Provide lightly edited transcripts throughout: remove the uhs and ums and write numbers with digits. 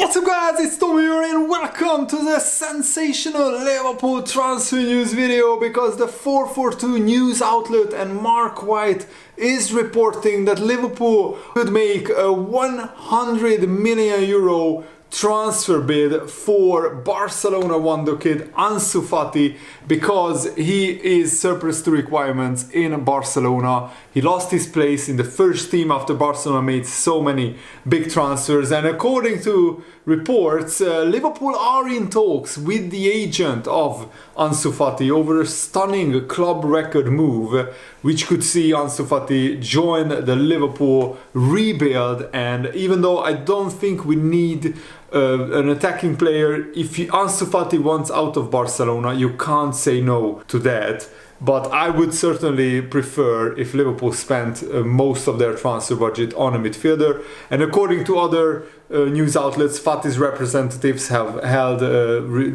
What's up guys, it's Tommy here and welcome to the sensational Liverpool transfer news video, because the 442 news outlet and Mark White is reporting that Liverpool could make a 100 million euro transfer bid for Barcelona Wonderkid Ansu Fati, because he is surplus to requirements in Barcelona. He lost his place in the first team after Barcelona made so many big transfers, and according to reports, Liverpool are in talks with the agent of Ansu Fati over a stunning club record move, which could see Ansu Fati join the Liverpool rebuild. And even though I don't think we need an attacking player, if Ansu Fati wants out of Barcelona, you can't say no to that. But I would certainly prefer if Liverpool spent most of their transfer budget on a midfielder. And according to other news outlets, Fati's representatives have held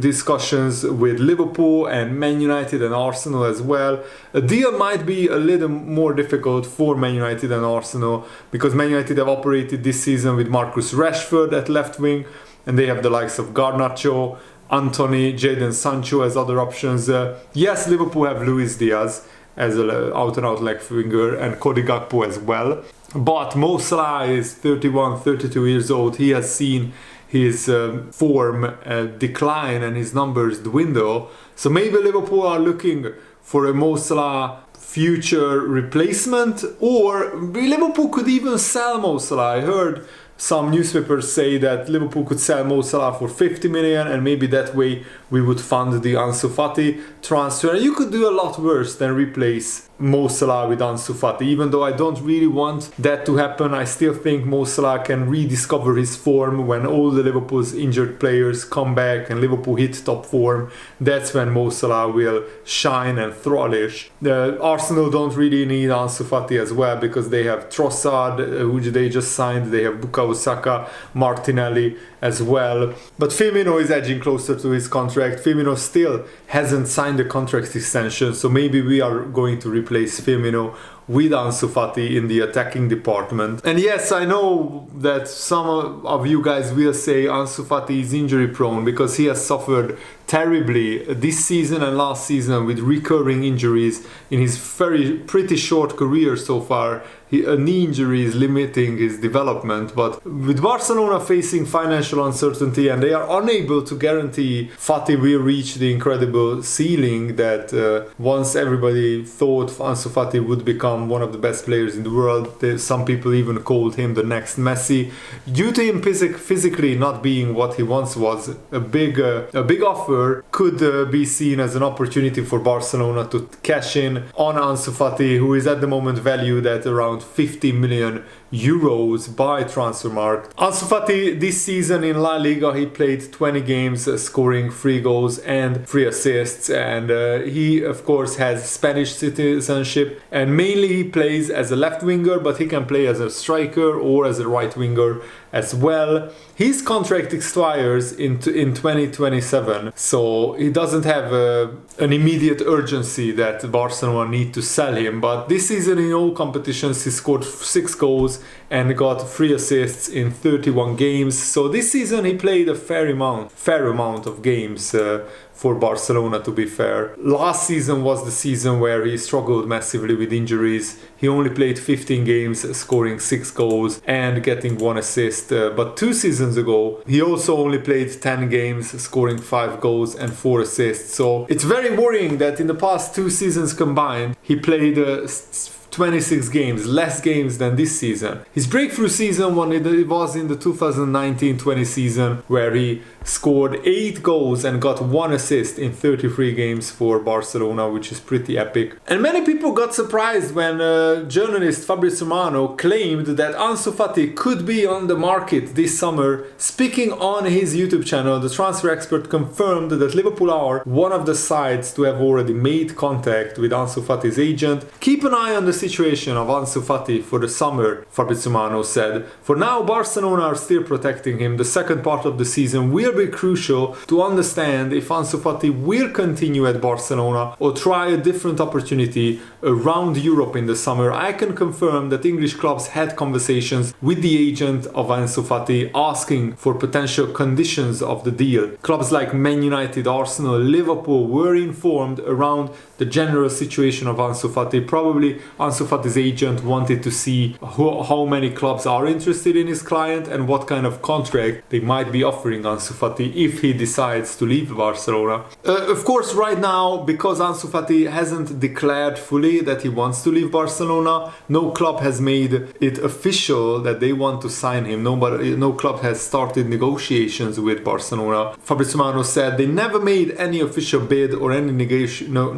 discussions with Liverpool and Man United and Arsenal as well. A deal might be a little more difficult for Man United and Arsenal, because Man United have operated this season with Marcus Rashford at left wing, and they have the likes of Garnacho, Anthony, Jadon Sancho as other options. Yes, Liverpool have Luis Diaz as an out-and-out left winger and Cody Gakpo as well. But Mo Salah is 31, 32 years old. He has seen his form decline and his numbers dwindle. So maybe Liverpool are looking for a Mo Salah future replacement, or Liverpool could even sell Mo Salah. I heard some newspapers say that Liverpool could sell Mo Salah for 50 million, and maybe that way we would fund the Ansu Fati transfer. You could do a lot worse than replace Mo Salah with Ansu Fati. Even though I don't really want that to happen, I still think Mo Salah can rediscover his form when all the Liverpool's injured players come back and Liverpool hit top form. That's when Mo Salah will shine and flourish. Arsenal don't really need Ansu Fati as well, because they have Trossard, which they just signed. They have Bukayo Saka, Martinelli as well. But Firmino is edging closer to his contract. Firmino still hasn't signed a contract extension, so maybe we are going to replace Firmino with Ansu Fati in the attacking department. And yes, I know that some of you guys will say Ansu Fati is injury prone, because he has suffered terribly this season and last season with recurring injuries in his pretty short career so far. A knee injury is limiting his development, but with Barcelona facing financial uncertainty and they are unable to guarantee Fati will reach the incredible ceiling that once everybody thought Ansu Fati would become one of the best players in the world. Some people even called him the next Messi. Due to him physically not being what he once was, a big offer could be seen as an opportunity for Barcelona to cash in on Ansu Fati, who is at the moment valued at around 50 million euros by Transfermarkt. Ansu Fati this season in La Liga, he played 20 games, scoring 3 goals and 3 assists, and he of course has Spanish citizenship, and mainly he plays as a left winger, but he can play as a striker or as a right winger as well. His contract expires in 2027, so he doesn't have an immediate urgency that Barcelona need to sell him. But this season in all competitions he scored 6 goals and got 3 assists in 31 games. So this season he played a fair amount of games for Barcelona, to be fair. Last season was the season where he struggled massively with injuries. He only played 15 games, scoring 6 goals and getting 1 assist. But 2 seasons ago, he also only played 10 games, scoring 5 goals and 4 assists. So it's very worrying that in the past 2 seasons combined, he played 26 games, less games than this season. His breakthrough season it was in the 2019-20 season, where he scored 8 goals and got 1 assist in 33 games for Barcelona, which is pretty epic. And many people got surprised when journalist Fabrizio Romano claimed that Ansu Fati could be on the market this summer. Speaking on his YouTube channel, the transfer expert confirmed that Liverpool are one of the sides to have already made contact with Ansu Fati's agent. Keep an eye on the situation of Ansu Fati for the summer, Fabrizio Romano said, "For now, Barcelona are still protecting him. The second part of the season will be crucial to understand if Ansu Fati will continue at Barcelona or try a different opportunity around Europe in the summer. I can confirm that English clubs had conversations with the agent of Ansu Fati asking for potential conditions of the deal. Clubs like Man United, Arsenal, Liverpool were informed around the general situation of Ansu Fati. Probably Ansu Fati's agent wanted to see how many clubs are interested in his client and what kind of contract they might be offering Ansu Fati if he decides to leave Barcelona. Of course, right now, because Ansu Fati hasn't declared fully that he wants to leave Barcelona, no club has made it official that they want to sign him. No club has started negotiations with Barcelona. Fabrizio Romano said they never made any official bid or any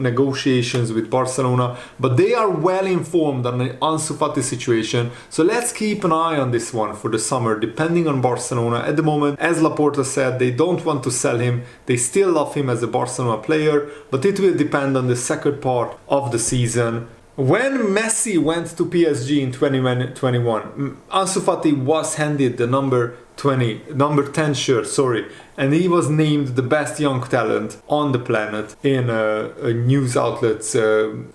negotiations with Barcelona, but they are well informed on the Ansu Fati situation. So let's keep an eye on this one for the summer, depending on Barcelona. At the moment, as Laporta said, they don't want to sell him. They still love him as a Barcelona player, but it will depend on the second part of the season. When Messi went to PSG in 2021, Ansu Fati was handed the number 10 shirt, and he was named the best young talent on the planet in a news outlet's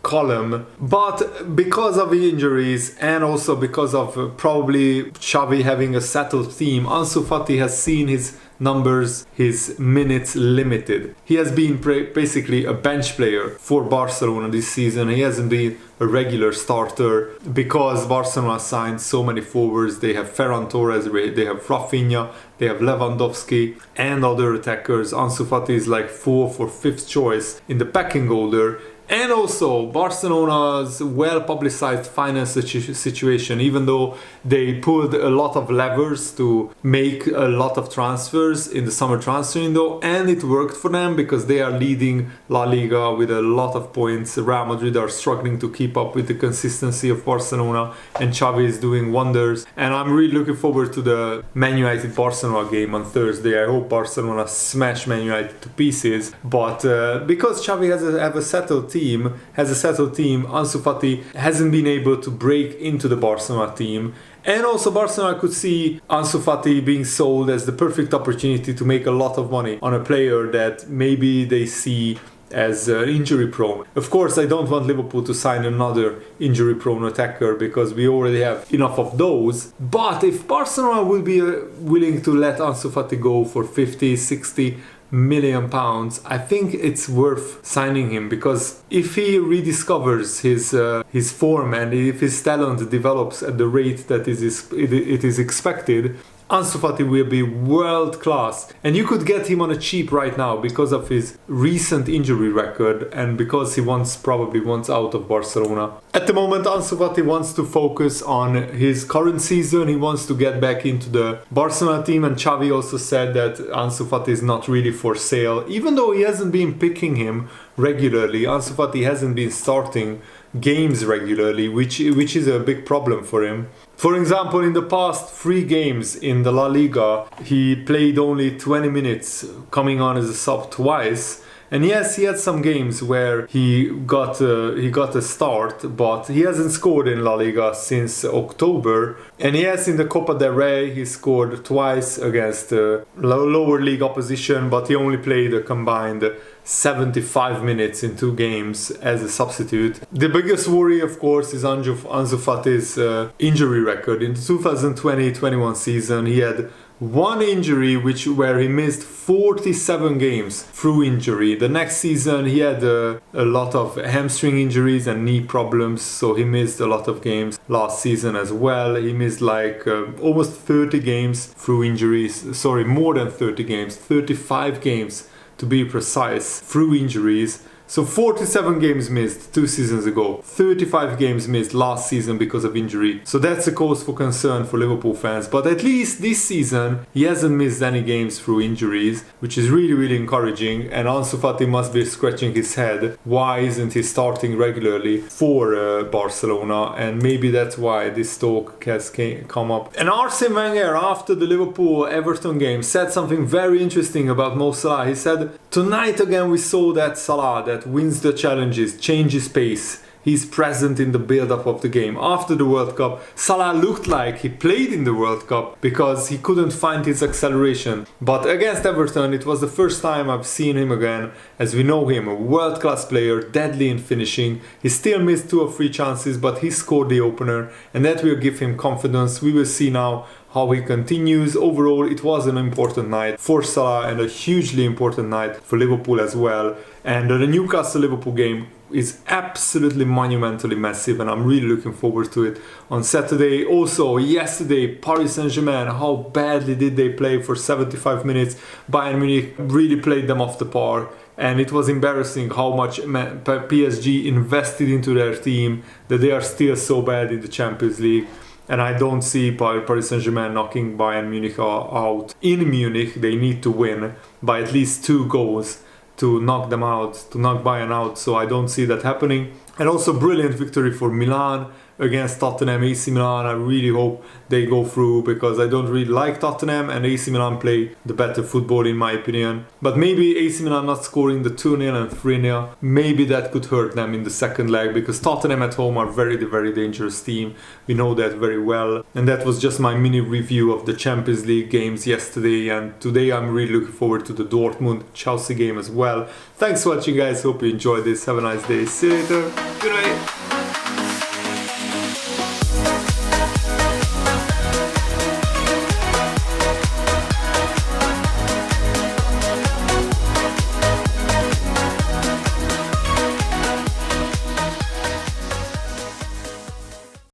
column. But because of injuries and also because of probably Xavi having a settled team, Ansu Fati has seen his numbers, his minutes limited. He has been basically a bench player for Barcelona this season. He hasn't been a regular starter because Barcelona signed so many forwards. They have Ferran Torres, they have Rafinha, they have Lewandowski and other attackers. Ansu Fati is like 4th or 5th choice in the pecking order. And also Barcelona's well-publicized finance situation, even though they pulled a lot of levers to make a lot of transfers in the summer transfer window, and it worked for them because they are leading La Liga with a lot of points. Real Madrid are struggling to keep up with the consistency of Barcelona, and Xavi is doing wonders. And I'm really looking forward to the Man United Barcelona game on Thursday. I hope Barcelona smash Man United to pieces, but because Xavi has a settled team, Ansu Fati hasn't been able to break into the Barcelona team. And also Barcelona could see Ansu Fati being sold as the perfect opportunity to make a lot of money on a player that maybe they see as injury prone. Of course, I don't want Liverpool to sign another injury prone attacker because we already have enough of those. But if Barcelona will be willing to let Ansu Fati go for 50-60 million pounds, I think it's worth signing him, because if he rediscovers his form and if his talent develops at the rate that it is expected, Ansu Fati will be world class, and you could get him on a cheap right now because of his recent injury record and because he probably wants out of Barcelona. At the moment, Ansu Fati wants to focus on his current season. He wants to get back into the Barcelona team, and Xavi also said that Ansu Fati is not really for sale. Even though he hasn't been picking him regularly, Ansu Fati hasn't been starting games regularly, which is a big problem for him. For example, in the past 3 games in the La Liga, he played only 20 minutes, coming on as a sub twice. And yes, he had some games where he got a start, but he hasn't scored in La Liga since October. And yes, in the Copa del Rey, he scored twice against lower league opposition, but he only played a combined 75 minutes in 2 games as a substitute. The biggest worry, of course, is Ansu Fati's injury record. In the 2020-21 season, he had 1 injury where he missed 47 games through injury. The next season he had a lot of hamstring injuries and knee problems, so he missed a lot of games. Last season as well, he missed almost 30 games through injuries. Sorry, more than 30 games, 35 games to be precise, through injuries. So 47 games missed 2 seasons ago, 35 games missed last season because of injury. So that's a cause for concern for Liverpool fans. But at least this season, he hasn't missed any games through injuries, which is really, really encouraging. And Ansu Fati must be scratching his head. Why isn't he starting regularly for Barcelona? And maybe that's why this talk has come up. And Arsene Wenger, after the Liverpool-Everton game, said something very interesting about Mo Salah. He said, "Tonight again we saw that Salah that wins the challenges, changes pace, he's present in the build-up of the game. After the World Cup, Salah looked like he played in the World Cup because he couldn't find his acceleration. But against Everton, it was the first time I've seen him again, as we know him, a world-class player, deadly in finishing. He still missed 2 or 3 chances, but he scored the opener, and that will give him confidence. We will see now how he continues. Overall, it was an important night for Salah and a hugely important night for Liverpool as well. And the Newcastle-Liverpool game is absolutely monumentally massive, and I'm really looking forward to it on Saturday. Also, yesterday, Paris Saint-Germain, how badly did they play for 75 minutes? Bayern Munich really played them off the park, and it was embarrassing how much PSG invested into their team, that they are still so bad in the Champions League. And I don't see Paris Saint-Germain knocking Bayern Munich out. In Munich, they need to win by at least 2 goals to knock them out, to knock Bayern out. So I don't see that happening. And also brilliant victory for Milan against Tottenham. AC Milan, I really hope they go through, because I don't really like Tottenham, and AC Milan play the better football in my opinion. But maybe AC Milan not scoring the 2-0 and 3-0, maybe that could hurt them in the second leg, because Tottenham at home are very dangerous team. We know that very well. And that was just my mini review of the Champions League games yesterday, and today I'm really looking forward to the Dortmund-Chelsea game as well. Thanks for watching, guys. Hope you enjoyed this. Have a nice day. See you later. Good night.